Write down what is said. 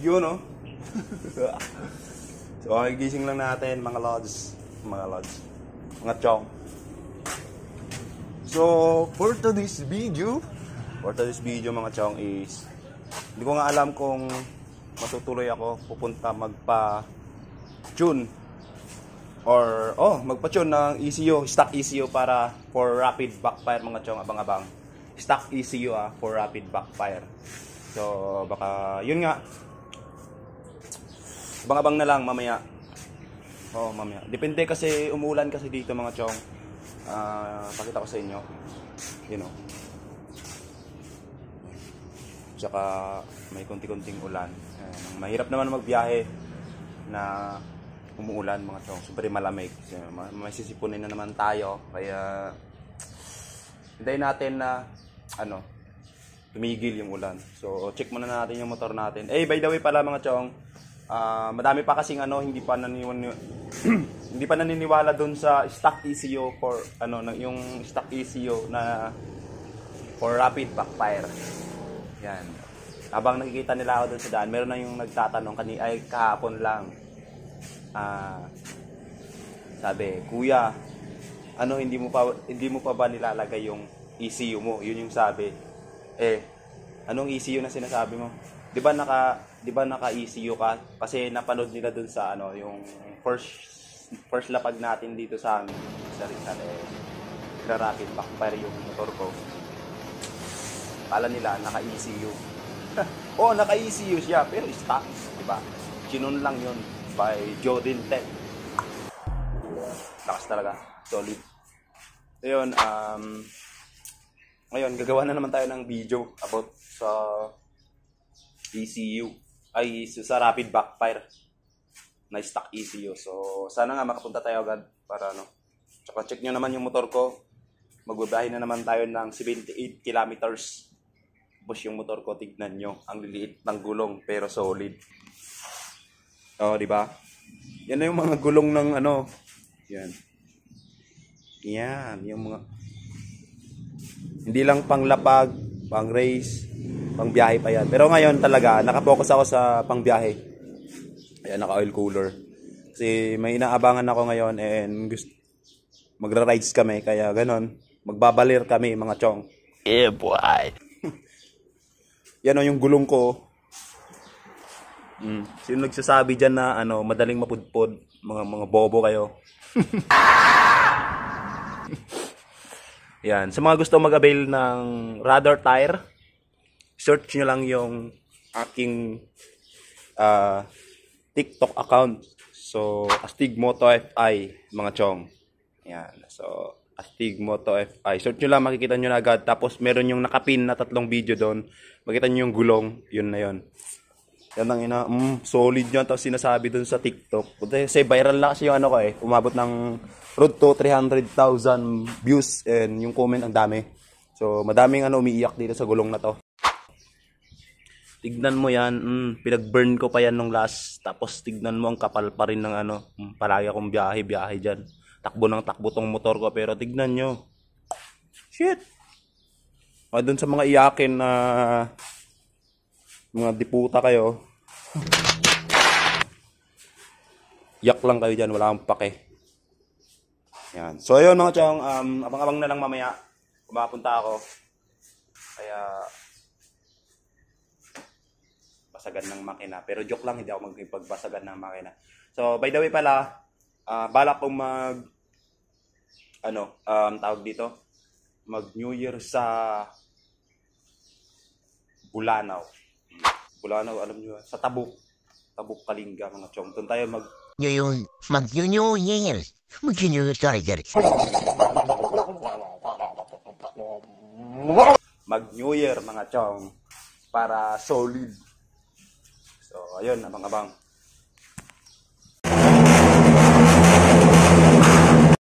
Yun, no? So, gigising lang natin, mga lods. Mga chong. So, for today's video, mga chong is, hindi ko nga alam kung matutuloy ako pupunta magpa-tune or magpa-tune ng ECU, stock ECU para for rapid backfire, mga chong. Abang-abang stock ECU for rapid backfire. So baka yun nga, abang-abang na lang mamaya. Mamaya depende kasi umuulan kasi dito, mga chong. Pakita ko sa inyo, you know. Tsaka may konti-konting ulan. Mahirap naman magbiyahe na umuulan, mga chong. Super malamig. May sisipunin na naman tayo. Kaya hintayin natin na tumigil yung ulan. So check muna natin yung motor natin. By the way pala, mga chong, madami pa kasing hindi pa naniniwala dun sa stock ECU for yung stock ECU na for rapid backfire. Yan. Habang nakikita nila ako doon sa daan, meron na yung nagtatanong kahapon lang. Sabi, "Kuya, hindi mo pa ba nilalagay yung ECU mo?" Yun yung sabi. Anong ECU na sinasabi mo? 'Di ba naka ECU ka? Kasi napanood nila doon sa yung first lapag natin dito sa amin sa Rizal, rapid backfire yung motor ko. Kala nila naka-ECU. Naka-ECU siya, pero stock, di ba? Chinon lang yun by Jordan Tech. Lakas talaga, solid. Ayun, ngayon gagawa na naman tayo ng video about sa ECU, sa rapid backfire na stock ECU. So sana nga makapunta tayo agad para Tsaka check nyo naman yung motor ko. Magbabahay na naman tayo ng 78 kilometers. Tapos yung motor ko, tignan nyo, ang liliit ng gulong pero solid. Di ba? Yan na yung mga gulong ng Yan. Yan, yung mga hindi lang panglapag, pang race, pang biyahe pa yan. Pero ngayon talaga, nakapokus ako sa pang biyahe. Ayan, naka oil cooler. Kasi may inaabangan ako ngayon and magra-rides kami, kaya ganon. Magbabalir kami, mga chong. Yeah, boy. Yan yung gulong ko. Sino nagsasabi dyan na madaling mapudpod? Mga bobo kayo. Yan. Sa mga gusto mag-avail ng Radar Tire, search nyo lang yung aking TikTok account. So, Astigmoto FI, mga chong. Yan. So, Astigmoto FI. Search nyo lang, makikita nyo na agad. Tapos, meron yung nakapin na 3 video doon. Makita nyo yung gulong. Yun na yun. Yan ang solid nyo. Tapos, sinasabi doon sa TikTok. Kasi viral na kasi yung umabot ng road to 300,000 views. And yung comment, ang dami. So, madaming umiiyak dito sa gulong na to. Tignan mo yan. Pinag-burn ko pa yan nung last. Tapos, tignan mo, ang kapal pa rin ng palagi akong biyahe dyan. Takbo ng takbo tong motor ko, pero tignan nyo. Shit! Doon sa mga iyakin na mga diputa kayo, yak lang kayo dyan, wala akong pake. Yan. So ayun, mga chong, abang-abang na lang mamaya kung makapunta ako. Kaya basagan ng makina. Pero joke lang, hindi ako magpagbasagan ng makina. So by the way pala, balak kong tawag dito, mag New Year sa Bulanao, alam nyo, sa Tabuk, Kalinga, mga chong. Doon tayo mag New Year Tiger. Mag New Year, mga chong, para solid. So ayun, abang-abang.